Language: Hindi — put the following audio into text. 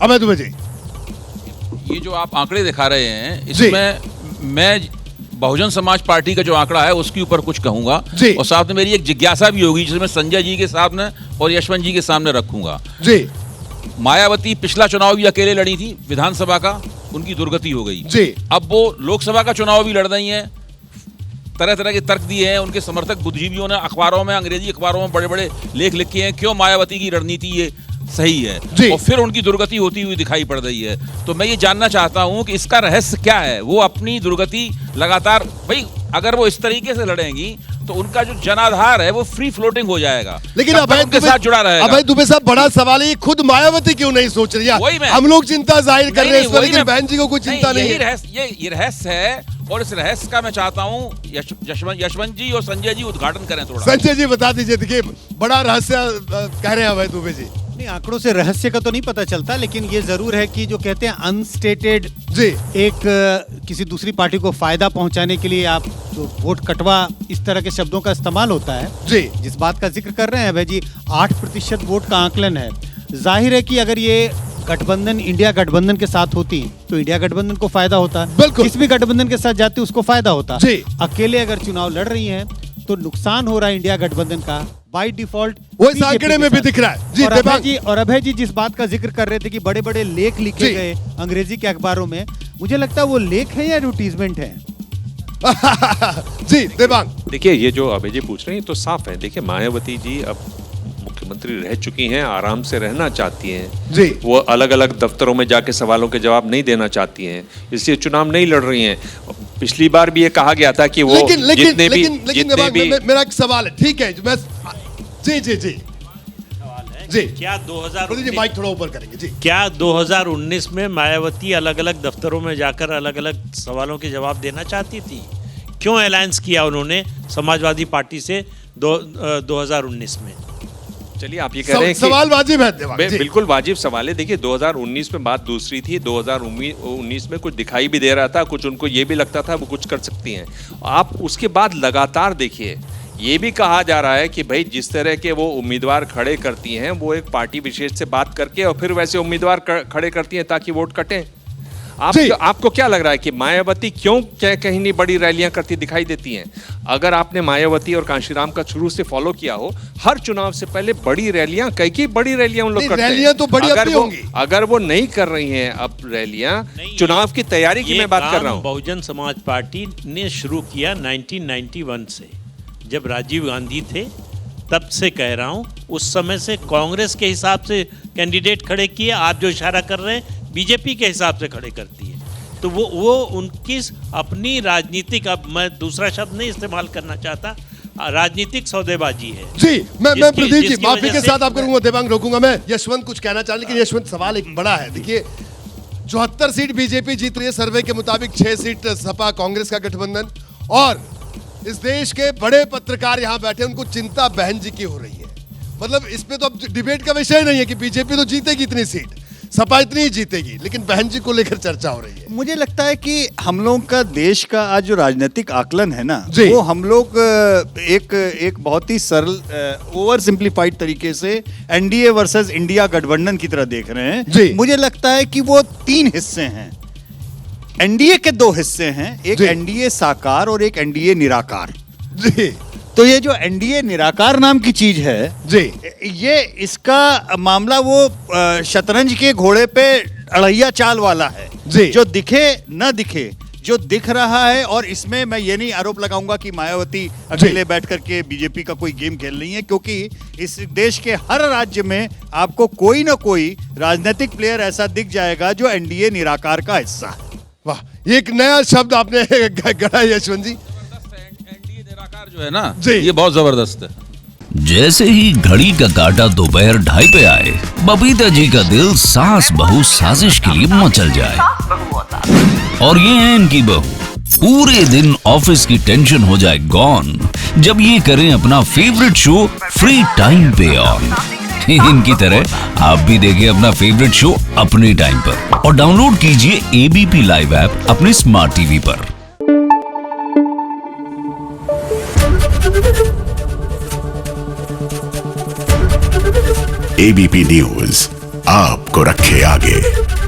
अभय दुबे जी, ये जो आप आंकड़े दिखा रहे हैं, इसमें मैं बहुजन समाज पार्टी का जो आंकड़ा है उसके ऊपर कुछ कहूंगा, और साथ में मेरी एक जिज्ञासा भी होगी जिसमें संजय जी के सामने और यशवंत जी के सामने रखूंगा। जी, मायावती पिछला चुनाव भी अकेले लड़ी थी विधानसभा का, उनकी दुर्गति हो गई जी। अब वो लोकसभा का चुनाव भी लड़ रही हैं, तरह तरह के तर्क दिए हैं उनके समर्थक बुद्धिजीवियों ने, अखबारों में, अंग्रेजी अखबारों में बड़े बड़े लेख लिखे हैं क्यों मायावती की रणनीति ये सही है, और फिर उनकी दुर्गति होती हुई दिखाई पड़ रही है। तो मैं ये जानना चाहता हूं कि इसका रहस्य क्या है। वो अपनी दुर्गति लगातार, भाई अगर वो इस तरीके से लड़ेंगी तो उनका जो जनाधार है वो फ्री फ्लोटिंग हो जाएगा, लेकिन अभय के साथ जुड़ा रहेगा। अभय दुबे साहब, बड़ा सवाल है खुद मायावती क्यों नहीं सोच रही है? हम लोग चिंता जाहिर कर रहे हैं, लेकिन बहन जी को कोई चिंता नहीं है। ये रहस्य है, और इस रहस्य का मैं चाहता हूँ यशवंत जी और संजय जी उद्घाटन करें थोड़ा। संजय जी बता दीजिए, देखिए बड़ा रहस्य कह रहे हैं अभय दुबे जी। नहीं, आंकड़ों से रहस्य का तो नहीं पता चलता, लेकिन ये जरूर है कि जो कहते हैं अनस्टेटेड जी, एक किसी दूसरी पार्टी को फायदा पहुंचाने के लिए आप जो वोट कटवा, इस तरह के शब्दों का इस्तेमाल होता है जी। जिस बात का जिक्र कर रहे हैं भाई जी, 8% वोट का आंकलन है। जाहिर है कि अगर ये गठबंधन इंडिया गठबंधन के साथ होती तो इंडिया गठबंधन को फायदा होता, किस भी गठबंधन के साथ जाती उसको फायदा होता। अकेले अगर चुनाव लड़ रही हैं तो नुकसान हो रहा है इंडिया गठबंधन का बाय डिफॉल्ट, वो इस आंकड़े में भी दिख रहा है जी। और अभय जी जिस बात का जिक्र कर रहे थे कि बड़े बड़े लेख लिखे गए अंग्रेजी के अखबारों में, मुझे लगता है वो लेख है या एडवर्टीजमेंट है। जी देवांग, देखिए ये जो अभय जी पूछ रहे हैं तो साफ है। देखिए मायावती जी अब मुख्यमंत्री रह चुकी हैं, आराम से रहना चाहती हैं जी। वो अलग अलग दफ्तरों में जाके सवालों के जवाब नहीं देना चाहती हैं, इसलिए चुनाव नहीं लड़ रही हैं। पिछली बार भी ये कहा गया था कि वो लेकिन मेरा एक सवाल है, ठीक है मैं जी जी जी जी, क्या 2019 माइक थोड़ा ऊपर करेंगे जी, क्या 2019 में मायावती अलग अलग दफ्तरों में जाकर अलग अलग सवालों के जवाब देना चाहती थी? क्यों अलायंस किया उन्होंने समाजवादी पार्टी से 2019 में? चलिए आप ये कह रहे हैं सवाल वाजिब है, बिल्कुल वाजिब सवाल है। देखिए 2019 में बात दूसरी थी, 2019 में कुछ दिखाई भी दे रहा था, कुछ उनको ये भी लगता था वो कुछ कर सकती हैं। आप उसके बाद लगातार देखिए ये भी कहा जा रहा है कि भाई जिस तरह के वो उम्मीदवार खड़े करती हैं वो एक पार्टी विशेष से बात करके और फिर वैसे उम्मीदवार खड़े करती हैं ताकि वोट कटें। आपको क्या लग रहा है कि मायावती क्यों कहीं नहीं बड़ी रैलियां करती दिखाई देती हैं? अगर आपने मायावती और कांशीराम का शुरू से फॉलो किया हो, हर चुनाव से पहले बड़ी रैलियां, कई बड़ी रैलियां उन लोग करते हैं। रैलियां तो बड़ी अपनी होंगी। अगर वो नहीं कर रही हैं अब रैलियां, चुनाव की तैयारी की मैं बात कर रहा हूँ। बहुजन समाज पार्टी ने शुरू किया 1991 से, जब राजीव गांधी थे तब से कह रहा हूँ। उस समय से कांग्रेस के हिसाब से कैंडिडेट खड़े किए, आप जो इशारा कर रहे हैं बीजेपी के हिसाब से खड़े करती है। तो वो उनकी अपनी राजनीतिक, अब मैं दूसरा शब्द नहीं इस्तेमाल करना चाहता, राजनीतिक सौदेबाजी है जी। मैं प्रदीप जी माफी के साथ आपको रोकूंगा, देवांग रोकूंगा मैं। यशवंत कुछ कहना चाह, लेकिन यशवंत सवाल एक बड़ा है। देखिए 74 सीट बीजेपी जीत रही है सर्वे के मुताबिक, 6 सीट सपा कांग्रेस का गठबंधन, और इस देश के बड़े पत्रकार यहाँ बैठे, उनको चिंता बहन जी की हो रही है। मतलब इस पे तो अब डिबेट का विषय नहीं है कि बीजेपी तो जीतेगी इतनी सीट, सपा इतनी ही जीतेगी, लेकिन बहन जी को लेकर चर्चा हो रही है। मुझे लगता है कि हम लोग का देश का आज जो राजनीतिक आकलन है ना, वो हम लोग एक बहुत ही सरल ओवर सिंप्लीफाइड तरीके से एनडीए वर्सेस इंडिया गठबंधन की तरह देख रहे हैं। मुझे लगता है कि वो 3 हिस्से हैं। एनडीए के 2 हिस्से हैं, एक एनडीए साकार और एक एनडीए निराकार जी। तो ये जो एनडीए निराकार नाम की चीज है जी, ये इसका मामला वो शतरंज के घोड़े पे अड़ैया चाल वाला है जी। जो दिखे न दिखे, जो दिख रहा है। और इसमें मैं ये नहीं आरोप लगाऊंगा कि मायावती अकेले बैठ करके बीजेपी का कोई गेम खेल रही है, क्योंकि इस देश के हर राज्य में आपको कोई ना कोई राजनीतिक प्लेयर ऐसा दिख जाएगा जो एनडीए निराकार का हिस्सा है। वाह, एक नया शब्द आपने गढ़ा यशवंत जी। एनडीए निराकार जो है ना जी, ये बहुत जबरदस्त है। जैसे ही घड़ी का काटा दोपहर 2:30 पे आए, बबीता जी का दिल सास बहू साजिश के लिए मचल जाए। और ये है इनकी बहू, पूरे दिन ऑफिस की टेंशन हो जाए गॉन जब ये करें अपना फेवरेट शो फ्री टाइम पे ऑन। इनकी तरह आप भी देखिए अपना फेवरेट शो अपने टाइम पर और डाउनलोड कीजिए एबीपी लाइव ऐप अपने स्मार्ट टीवी पर। एबीपी न्यूज आपको रखे आगे।